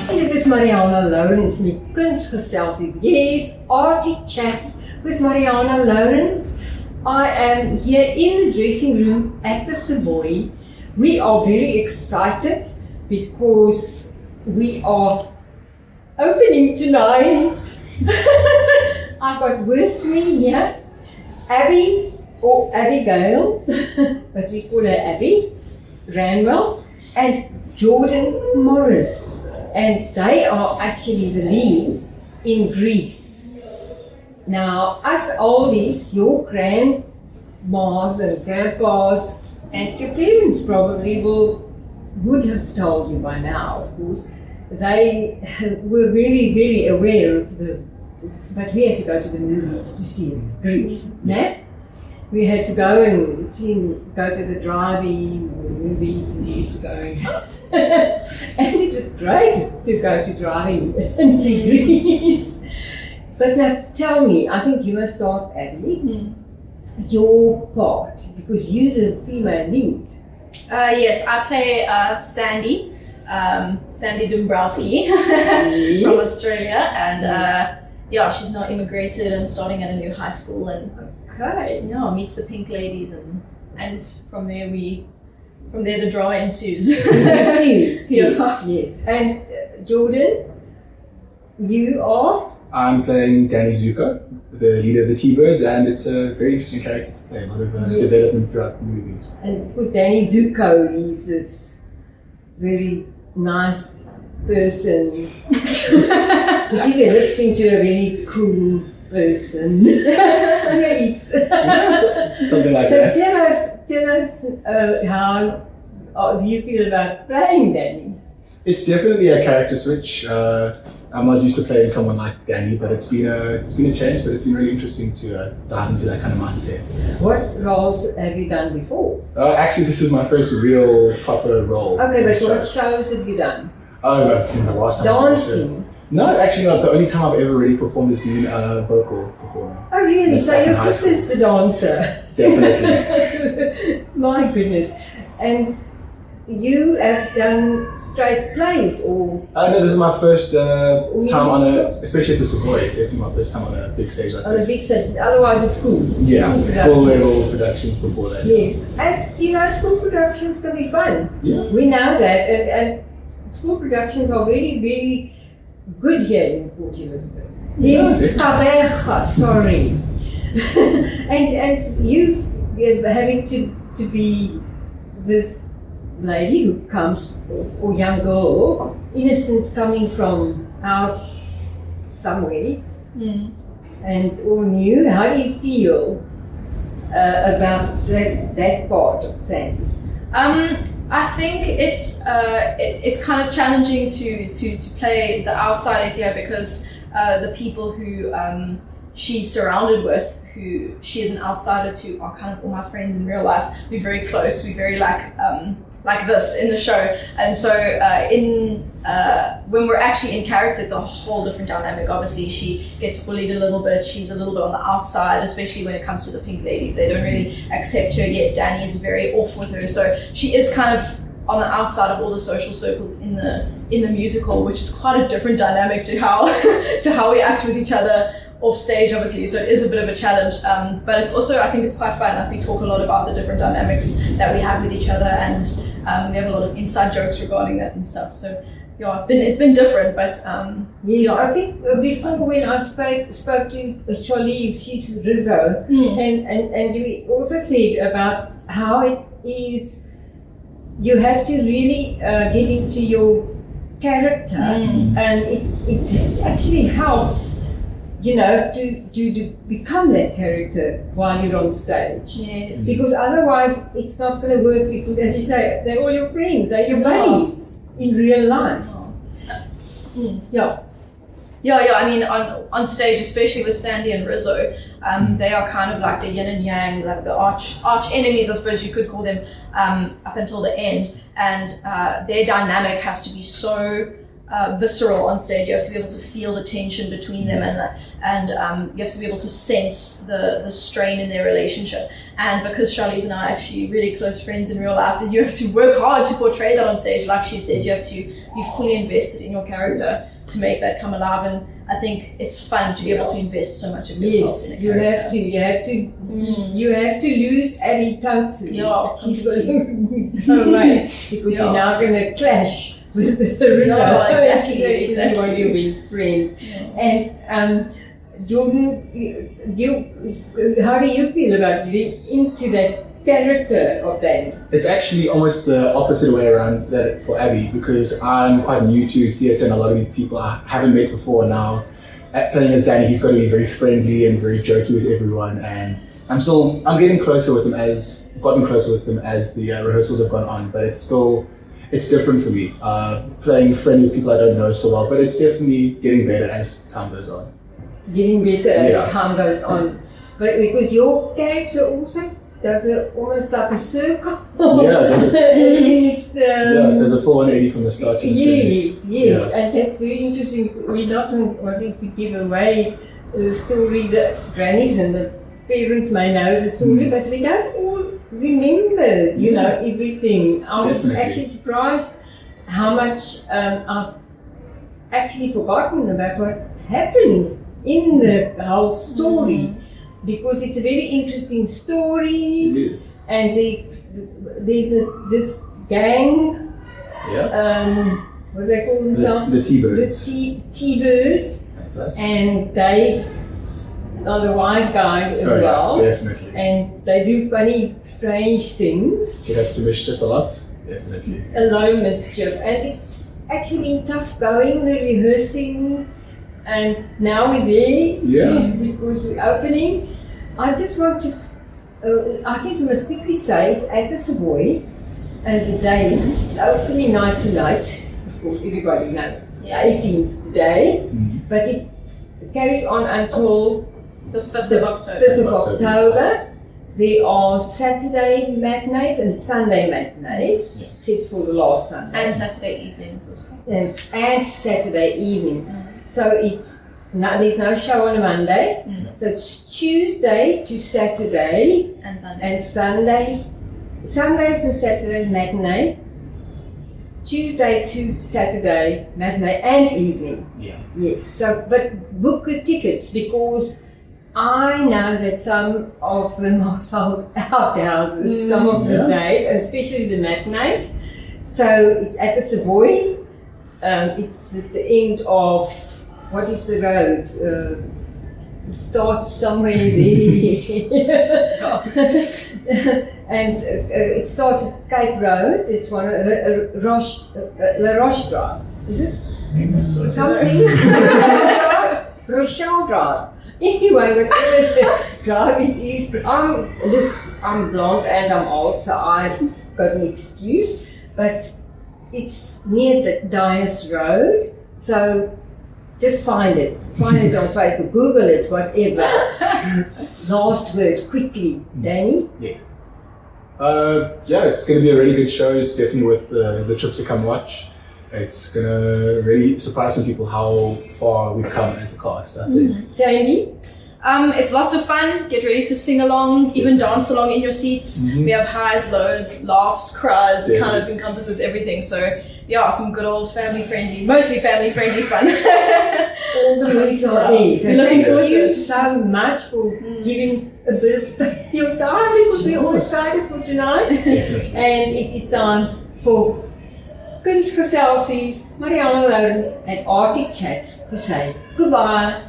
En dit is Marianah Lawrence met Kunstgeselsies. Yes, Artie Chats with Marianah Lawrence. I am here in the dressing room at the Savoy. We are very excited because we are opening tonight. I've got with me here Abby or Abigail, but we call her Abby, Ranwell, and Jordan Morris. And they are actually the leads in Greece. Now, us oldies, your grandmas and grandpas and your parents probably would have told you by now, of course. They were very, very aware of but we had to go to the movies to see Greece, yeah? We had to go and go to the drive-in movies, and we used to go and it was great to go to drive-in and see Greece. But now tell me, I think you must start, Abby, your part, because you're the female lead. Yes, I play Sandy Dombrowski from Australia, and she's now immigrated and starting at a new high school, and meets the Pink Ladies, and from there the drama ensues. Yes. And Jordan, you are? I'm playing Danny Zuko, the leader of the T-Birds, and it's a very interesting character to play. A lot of development throughout the movie. And of course, Danny Zuko is this very nice person who develops into a very cool person. Sweet. Something like that. Tell us how do you feel about playing Danny? It's definitely a character switch. I'm not used to playing someone like Danny, but it's been a change, but it's been really interesting to dive into that kind of mindset. What roles have you done before? Actually, this is my first real proper role. Okay, but what shows have you done? In the last time. Dancing? No, actually not. The only time I've ever really performed has been a vocal performer. Oh really? That's so your sister's the dancer? Definitely. My goodness. And you have done straight plays or? No, this is my first time especially at the Savoy, definitely my first time on a big stage like this. On a big stage, otherwise it's school. Yeah, school level productions before that. Yes, and school productions can be fun. Yeah. We know that, and school productions are very, very good here in Port Elizabeth. Sorry. and you having to be this lady who comes, or young girl, innocent, coming from out somewhere, and all new. How do you feel about that part of Sandy? I think it's kind of challenging to play the outsider here, because the people who she's surrounded with, who she is an outsider to, are kind of all my friends in real life. We're very close. We're very like this in the show, and so when we're actually in character, it's a whole different dynamic. Obviously, she gets bullied a little bit. She's a little bit on the outside, especially when it comes to the Pink Ladies. They don't really accept her yet. Danny is very off with her, so she is kind of on the outside of all the social circles in the musical, which is quite a different dynamic to how we act with each other off stage, obviously. So it is a bit of a challenge, but it's also, I think it's quite fun. Like, we talk a lot about the different dynamics that we have with each other, and we have a lot of inside jokes regarding that and stuff. So yeah, it's been different, but yes. I think before, when I spoke to Charlize, she's Rizzo, and you also said about how it is. You have to really get into your character, and it actually helps, to become that character while you're on stage. Yes. Because otherwise it's not going to work, because, as you say, they're all your friends, they're your buddies in real life. Yeah, I mean, on stage, especially with Sandy and Rizzo, they are kind of like the yin and yang, like the arch enemies, I suppose you could call them, up until the end. And their dynamic has to be so visceral on stage. You have to be able to feel the tension between them, and you have to be able to sense the strain in their relationship. And because Charlize and I are actually really close friends in real life, you have to work hard to portray that on stage. Like she said, you have to be fully invested in your character to make that come alive. And I think it's fun to be able to invest so much of yourself in a character. You have to lose Abby totally. Yeah, she's going to go away because you're now going to clash with the result. No, exactly. One of your best friends. Yeah. And Jordan, how do you feel about getting into that character of Danny? It's actually almost the opposite way around that for Abby, because I'm quite new to theatre and a lot of these people I haven't met before now. At playing as Danny, he's got to be very friendly and very jokey with everyone, and I'm getting closer with him as the rehearsals have gone on, but it's different for me. Playing friendly with people I don't know so well, but it's definitely getting better as time goes on. Getting better as time goes on. But because your character also does almost like a circle. Yeah, it's, there's a full 180 from the start to the finish. Yes, and that's very interesting. We're not wanting to give away the story. The grannies and the parents may know the story, but we don't all remember, everything. I was actually surprised how much I've actually forgotten about what happens in the whole story. Because it's a very interesting story. It is. And there's this gang. Yeah. What do they call themselves? The T-Birds. The T-Birds. That's us. And they are the wise guys as well. Yeah, definitely. And they do funny, strange things. Get up to mischief a lot. Definitely. A lot of mischief. And it's actually been tough going, the rehearsing. And now we're there, because we're opening. I just want to, I think we must quickly say it's at the Savoy, and the days, it's opening night tonight. Of course, everybody knows. Yes. 18th today, but it carries on until the 5th of October. 5th of October. There are Saturday matinees and Sunday matinees, except for the last Sunday. And Saturday evenings as well. And Saturday evenings. So there's no show on a Monday. So it's Tuesday to Saturday and Sunday. Sundays and Saturday matinee. Tuesday to Saturday matinee and evening. Yeah. Yes. So, but book your tickets because I know that some of them are sold out houses some of the days, and especially the matinees. So it's at the Savoy. It's at the end of, what is the road? It starts somewhere there. And it starts at Cape Road. It's one La Roche Drive. Is it? Something? Rochelle Drive. Anyway, whatever the drive it is, I'm blonde and I'm old, so I've got an excuse. But it's near the Dyers Road, so just find it. Find it on Facebook, Google it, whatever. Last word, quickly, Danny? Yes. It's going to be a really good show. It's definitely worth the trip to come watch. It's going to really surprise some people how far we've come as a cast, I think. Sandy? It's lots of fun. Get ready to sing along, even dance along in your seats. We have highs, lows, laughs, cries. It kind of encompasses everything. So some good old mostly family friendly fun. All the movies are there. So we're looking forward to it. So much for giving a bit of your time, because we're all excited for tonight. And it is time for Kunstgeselsies, Marianah Lourens and Artie Chats to say goodbye.